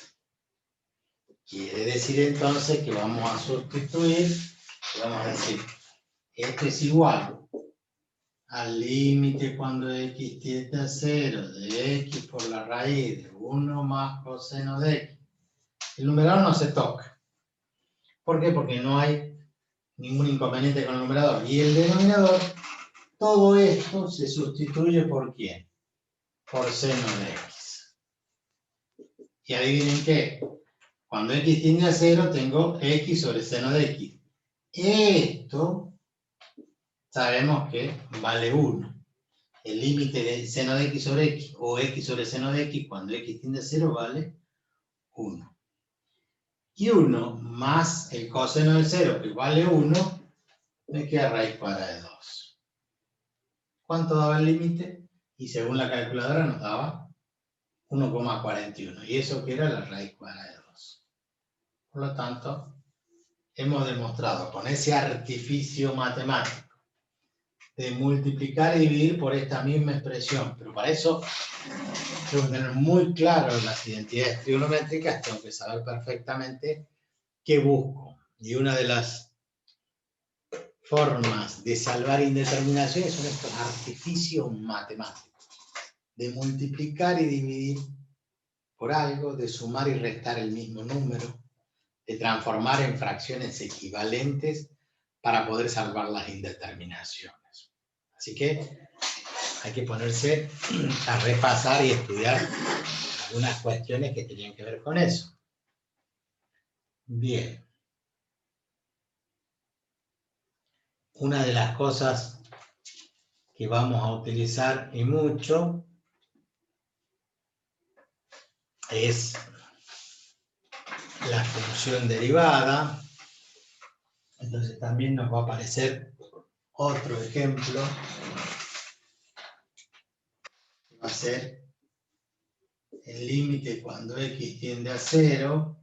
Quiere decir entonces que vamos a sustituir, y vamos a decir, esto es igual al límite cuando x tiende a 0 de x por la raíz de 1 más coseno de x. El numerador no se toca. ¿Por qué? Porque no hay ningún inconveniente con el numerador. Y el denominador, todo esto se sustituye ¿por quién? Por seno de x. Y adivinen qué. Cuando x tiende a 0, tengo x sobre seno de x. Esto sabemos que vale 1. El límite de seno de x sobre x o x sobre seno de x cuando x tiende a 0 vale 1. Y 1 más el coseno de 0 que vale 1, me queda raíz cuadrada de 2. ¿Cuánto daba el límite? Y según la calculadora nos daba 1,41. Y eso que era la raíz cuadrada de 2. Por lo tanto, hemos demostrado con ese artificio matemático de multiplicar y dividir por esta misma expresión. Pero para eso tengo que tener muy claro las identidades trigonométricas, tengo que saber perfectamente qué busco. Y una de las formas de salvar indeterminaciones son estos artificios matemáticos, de multiplicar y dividir por algo, de sumar y restar el mismo número, de transformar en fracciones equivalentes para poder salvar las indeterminaciones. Así que hay que ponerse a repasar y estudiar algunas cuestiones que tenían que ver con eso. Bien. Una de las cosas que vamos a utilizar y mucho es la función derivada. Entonces también nos va a aparecer otro ejemplo. Va a ser el límite cuando x tiende a 0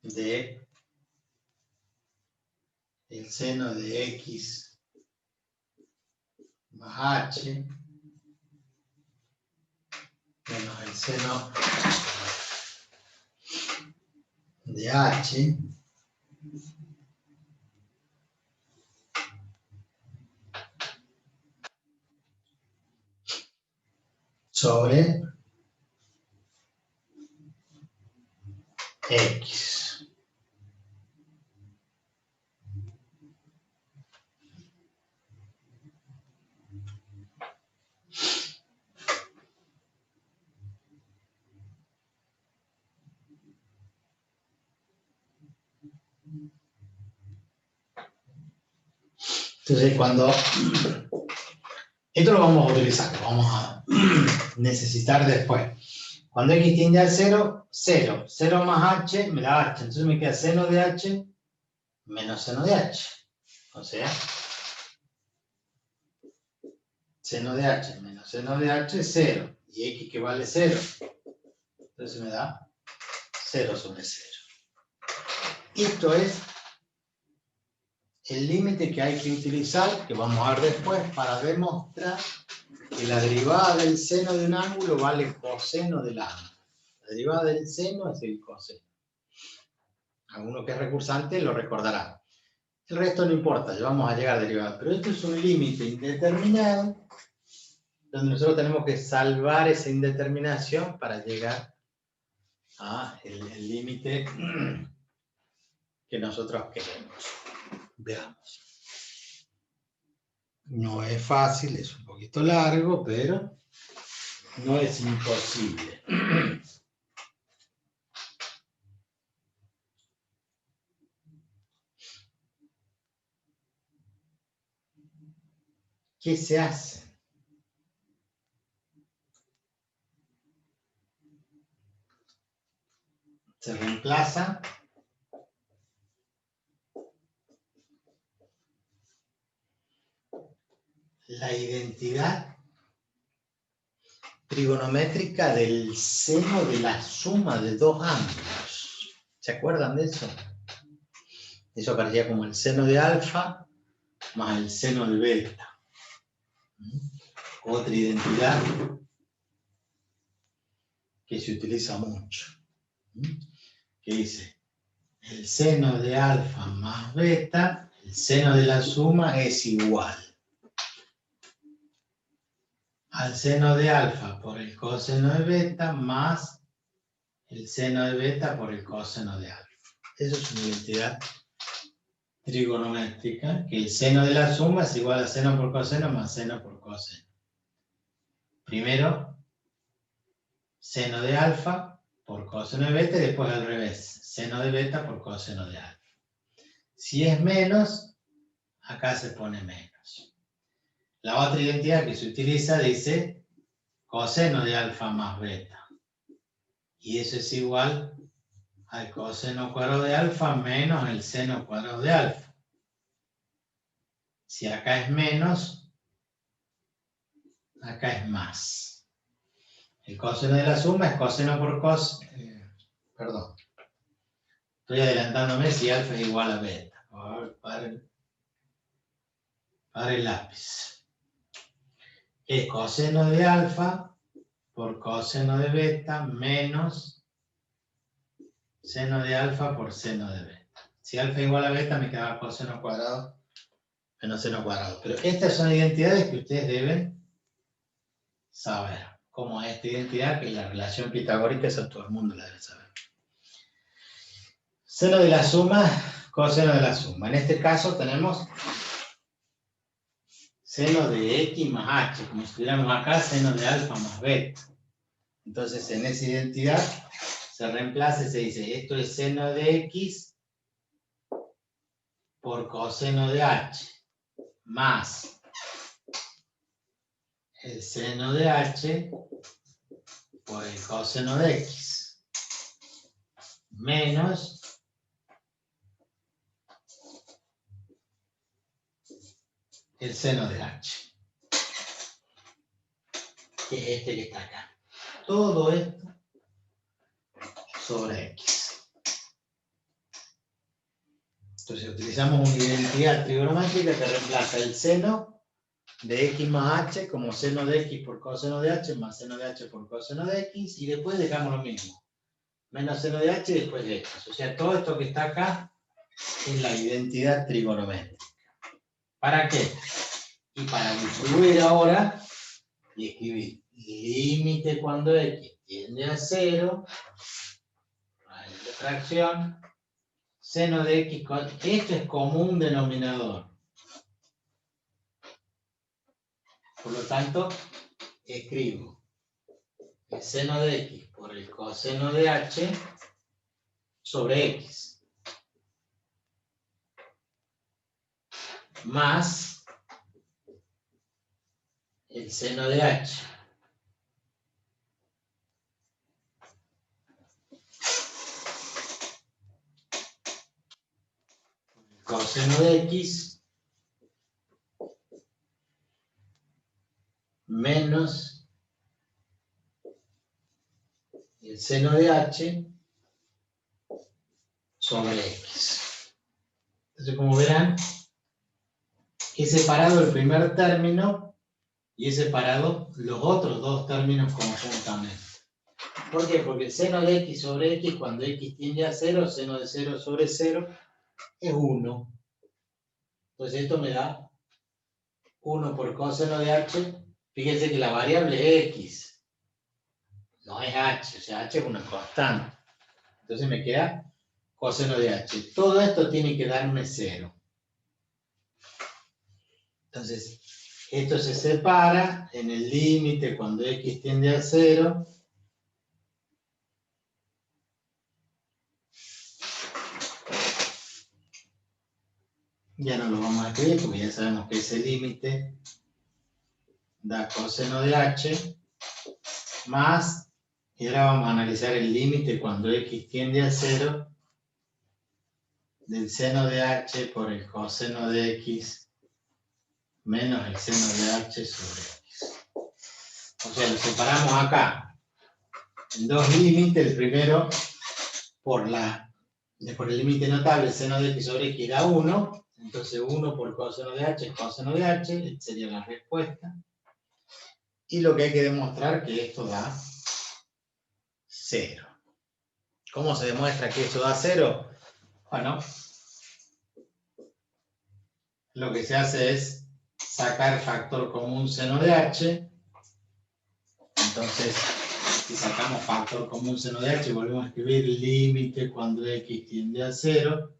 de el seno de x más h menos el seno de h sobre x. Entonces, cuando esto lo vamos a utilizar, lo vamos a necesitar después. Cuando x tiende al 0, 0. 0 más h me da h. Entonces me queda seno de h menos seno de h. O sea, seno de h menos seno de h es 0. Y x que vale 0. Entonces me da 0 sobre 0. Esto es el límite que hay que utilizar, que vamos a ver después, para demostrar que la derivada del seno de un ángulo vale coseno del ángulo. La derivada del seno es el coseno. Alguno que es recursante lo recordará. El resto no importa, ya vamos a llegar a derivadas. Pero esto es un límite indeterminado, donde nosotros tenemos que salvar esa indeterminación para llegar a el límite que nosotros queremos. Veamos. No es fácil, es un poquito largo, pero no es imposible. ¿Qué se hace? Se reemplaza la identidad trigonométrica del seno de la suma de dos ángulos. ¿Se acuerdan de eso? Eso aparecía como el seno de alfa más el seno de beta. Otra identidad que se utiliza mucho. Que dice, el seno de alfa más beta, el seno de la suma es igual al seno de alfa por el coseno de beta más el seno de beta por el coseno de alfa. Eso es una identidad trigonométrica, que el seno de la suma es igual a seno por coseno más seno por coseno. Primero, seno de alfa por coseno de beta y después al revés, seno de beta por coseno de alfa. Si es menos, acá se pone menos. La otra identidad que se utiliza dice coseno de alfa más beta. Y eso es igual al coseno cuadrado de alfa menos el seno cuadrado de alfa. Si acá es menos, acá es más. El coseno de la suma es coseno por coseno. Perdón. Estoy adelantándome si alfa es igual a beta. Para el lápiz. Es coseno de alfa por coseno de beta menos seno de alfa por seno de beta. Si alfa es igual a beta, me queda coseno cuadrado menos seno cuadrado. Pero estas son identidades que ustedes deben saber. Como esta identidad, que la relación pitagórica, eso todo el mundo la debe saber. Seno de la suma, coseno de la suma. En este caso tenemos seno de x más h, como si estuviéramos acá, seno de alfa más beta. Entonces, en esa identidad se reemplaza y se dice, esto es seno de x por coseno de h, más el seno de h por el coseno de x, menos el seno de h, que es este que está acá. Todo esto sobre x. Entonces utilizamos una identidad trigonométrica que reemplaza el seno de x más h como seno de x por coseno de h más seno de h por coseno de x, y después dejamos lo mismo. Menos seno de h y después de x. O sea, todo esto que está acá es la identidad trigonométrica. ¿Para qué? Y para distribuir ahora y escribir límite cuando x tiende a 0, raíz de fracción, seno de x, esto es común denominador. Por lo tanto, escribo el seno de x por el coseno de h sobre x, más el seno de h. Coseno de x menos el seno de h sobre x. Entonces, como verán, he separado el primer término y he separado los otros dos términos conjuntamente. ¿Por qué? Porque el seno de x sobre x, cuando x tiende a 0, seno de 0 sobre 0 es 1. Entonces esto me da 1 por coseno de h. Fíjense que la variable es x, no es h, o sea, h es una constante. Entonces me queda coseno de h. Todo esto tiene que darme 0. Entonces, esto se separa en el límite cuando x tiende a 0. Ya no lo vamos a escribir porque ya sabemos que ese límite da coseno de h más, y ahora vamos a analizar el límite cuando x tiende a 0 del seno de h por el coseno de x menos el seno de h sobre x. O sea, lo separamos acá en dos límites. El primero por el límite notable, seno de x sobre x da 1. Entonces 1 por coseno de h es coseno de h, sería la respuesta. Y lo que hay que demostrar es que esto da 0. ¿Cómo se demuestra que esto da 0? Bueno, lo que se hace es sacar factor común seno de h. Entonces, si sacamos factor común seno de h, volvemos a escribir límite cuando x tiende a 0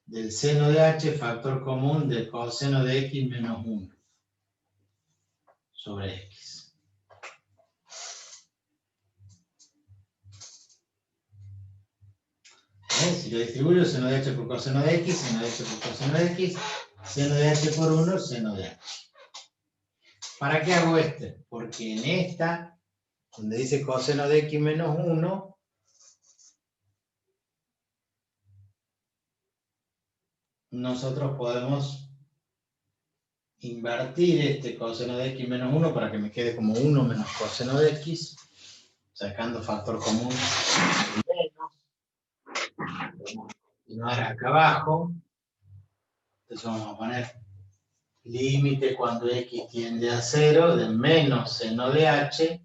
del seno de h, factor común del coseno de x menos 1 sobre x. Si lo distribuyo, seno de h por coseno de x, seno de h por coseno de x, seno de h por 1, seno de h. ¿Para qué hago este? Porque en esta, donde dice coseno de x menos 1, nosotros podemos invertir este coseno de x menos 1 para que me quede como 1 menos coseno de x, sacando factor común menos, y no era acá abajo. Entonces vamos a poner límite cuando x tiende a 0 de menos seno de h,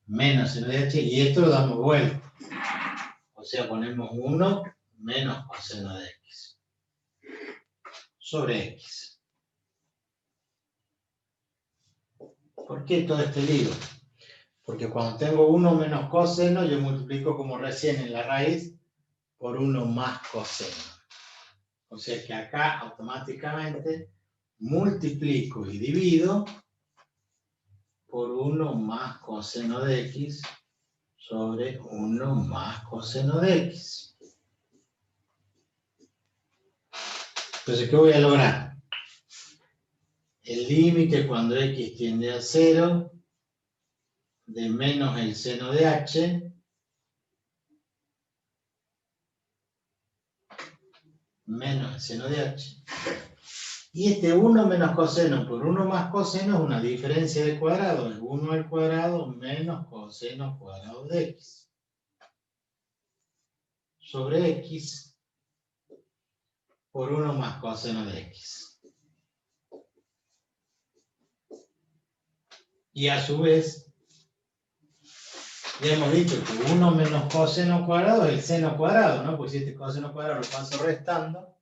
menos seno de h, y esto lo damos vuelta. O sea, ponemos 1 menos coseno de x sobre x. ¿Por qué todo este lío? Porque cuando tengo 1 menos coseno, yo multiplico como recién en la raíz por 1 más coseno. O sea que acá automáticamente multiplico y divido por 1 más coseno de x sobre 1 más coseno de x. Entonces, ¿qué voy a lograr? El límite cuando x tiende a 0 de menos el seno de h menos el seno de h. Y este 1 menos coseno por 1 más coseno es una diferencia de cuadrado. Es 1 al cuadrado menos coseno cuadrado de x. Sobre x por 1 más coseno de x. Y a su vez, ya hemos dicho que 1 menos coseno cuadrado es el seno cuadrado, ¿no? Pues si este coseno cuadrado lo paso restando,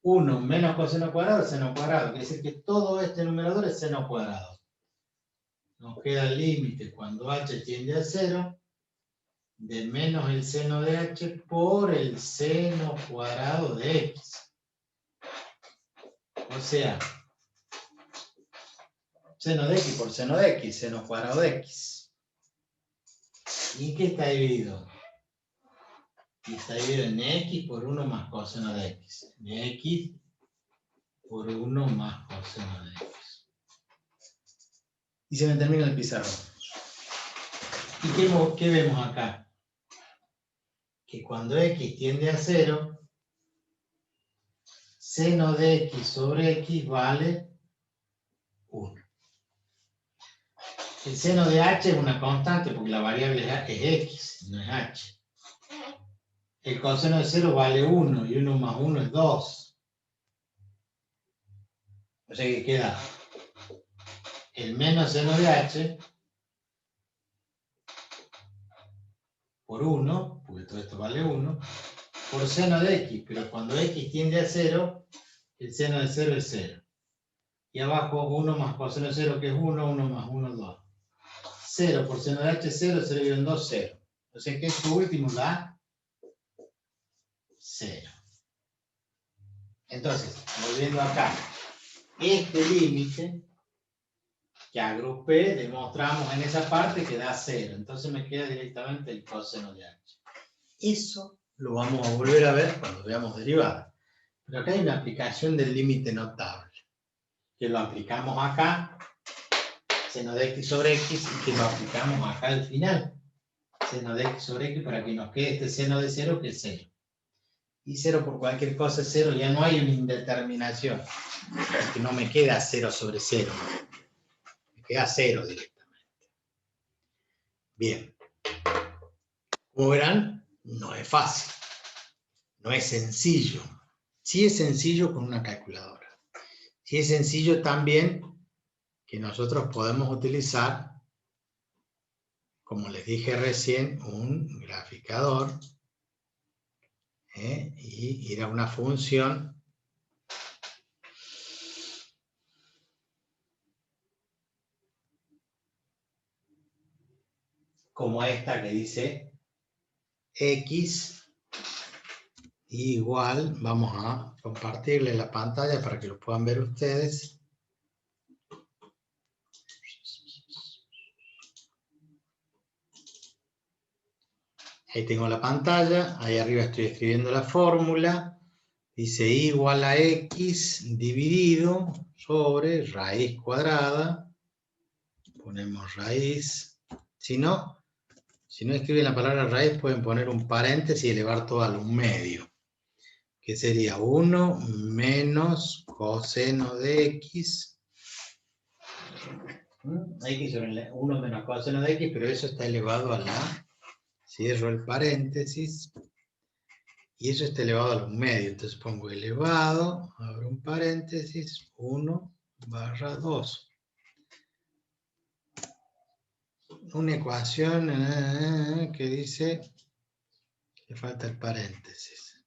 1 menos coseno cuadrado es seno cuadrado. Quiere decir que todo este numerador es seno cuadrado. Nos queda el límite cuando h tiende a 0 de menos el seno de h por el seno cuadrado de x. O sea, seno de x por seno de x, seno cuadrado de x. ¿Y qué está dividido? Y está dividido en x por 1 más coseno de x. En x por 1 más coseno de x. Y se me termina el pizarrón. ¿Y qué vemos acá? Que cuando x tiende a 0, seno de x sobre x vale 1. El seno de h es una constante porque la variable es x, no es h. El coseno de 0 vale 1 y 1 más 1 es 2. O sea que queda el menos seno de h por 1, porque todo esto vale 1, por seno de x, pero cuando x tiende a 0, el seno de 0 es 0. Y abajo 1 más coseno de 0, que es 1, 1 más 1, 2. 0 por seno de h, 0, 0,2, 0. O sea que esto último da 0. Entonces, volviendo acá, este límite que agrupé, demostramos en esa parte que da 0. Entonces me queda directamente el coseno de h. Eso lo vamos a volver a ver cuando veamos derivada. Pero acá hay una aplicación del límite notable, que lo aplicamos acá, seno de x sobre x, y que lo aplicamos acá al final, seno de x sobre x, para que nos quede este seno de 0, que es 0. Y 0 por cualquier cosa es 0, ya no hay una indeterminación, porque no me queda 0 sobre 0, me queda 0 directamente. Bien, como verán, no es fácil, no es sencillo. Sí es sencillo con una calculadora. Sí es sencillo también que nosotros podemos utilizar, como les dije recién, un graficador, y ir a una función como esta que dice x igual, vamos a compartirle la pantalla para que lo puedan ver ustedes. Ahí tengo la pantalla, ahí arriba estoy escribiendo la fórmula, dice igual a x dividido sobre raíz cuadrada, ponemos raíz, si no escriben la palabra raíz pueden poner un paréntesis y elevar todo a un medio, que sería 1 menos coseno de x, x sobre 1 menos coseno de x, pero eso está elevado a la, cierro el paréntesis, y eso está elevado a un medio, entonces pongo elevado, abro un paréntesis, 1/2. Una ecuación que dice que falta el paréntesis.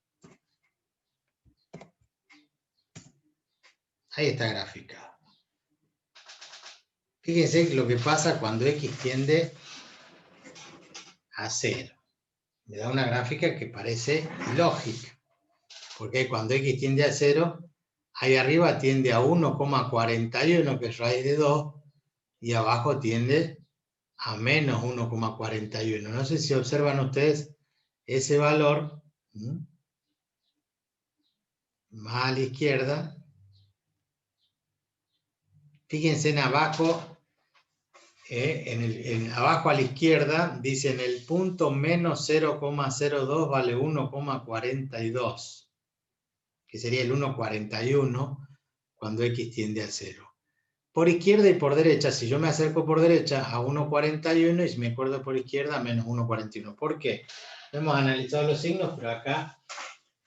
Ahí está graficado. Fíjense lo que pasa cuando x tiende a 0. Me da una gráfica que parece lógica, porque cuando x tiende a 0, ahí arriba tiende a 1,41, que es raíz de 2, y abajo tiende a menos 1,41. No sé si observan ustedes ese valor, más a la izquierda. Fíjense en abajo, abajo a la izquierda, dice en el punto menos 0,02 vale 1,42, que sería el 1,41 cuando x tiende a 0. Por izquierda y por derecha, si yo me acerco por derecha a 1,41 y si me acuerdo por izquierda, menos 1,41. ¿Por qué? Hemos analizado los signos, pero acá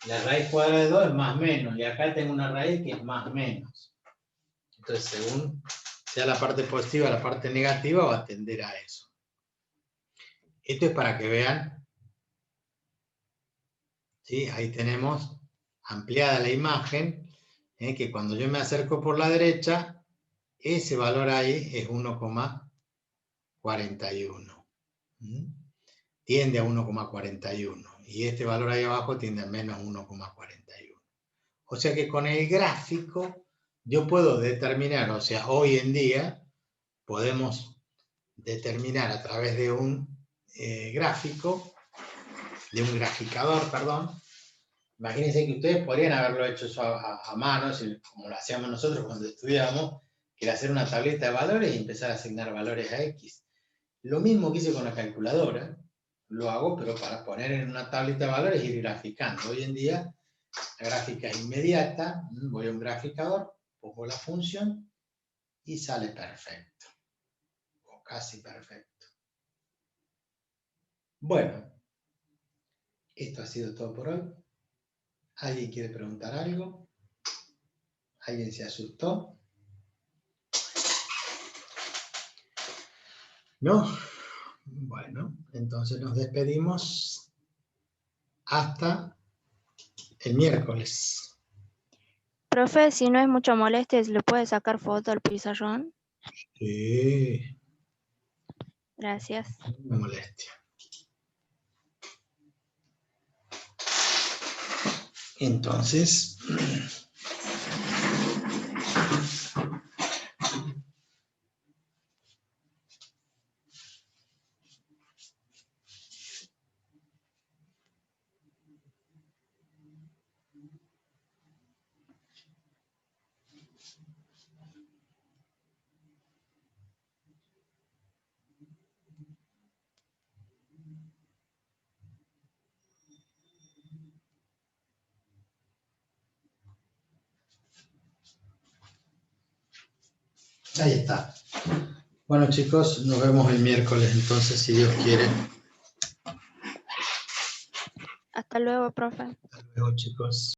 la raíz cuadrada de 2 es más menos, y acá tengo una raíz que es más menos. Entonces, según sea la parte positiva o la parte negativa, va a tender a eso. Esto es para que vean, ¿sí? Ahí tenemos ampliada la imagen, que cuando yo me acerco por la derecha, ese valor ahí es 1,41. Tiende a 1,41. Y este valor ahí abajo tiende a menos 1,41. O sea que con el gráfico yo puedo determinar, o sea, hoy en día podemos determinar a través de un gráfico, de un graficador, perdón. Imagínense que ustedes podrían haberlo hecho eso a mano, como lo hacíamos nosotros cuando estudiábamos, que era hacer una tableta de valores y empezar a asignar valores a X. Lo mismo que hice con la calculadora, lo hago, pero para poner en una tableta de valores y ir graficando. Hoy en día, la gráfica es inmediata, voy a un graficador, pongo la función y sale perfecto, o casi perfecto. Bueno, esto ha sido todo por hoy. ¿Alguien quiere preguntar algo? ¿Alguien se asustó? ¿No? Bueno, entonces nos despedimos hasta el miércoles. Profe, si no es mucha molestia, ¿le puede sacar foto al pizarrón? Sí, Gracias. no me molestia. Entonces, ahí está. Bueno, chicos, nos vemos el miércoles, entonces, si Dios quiere. Hasta luego, profe. Hasta luego, chicos.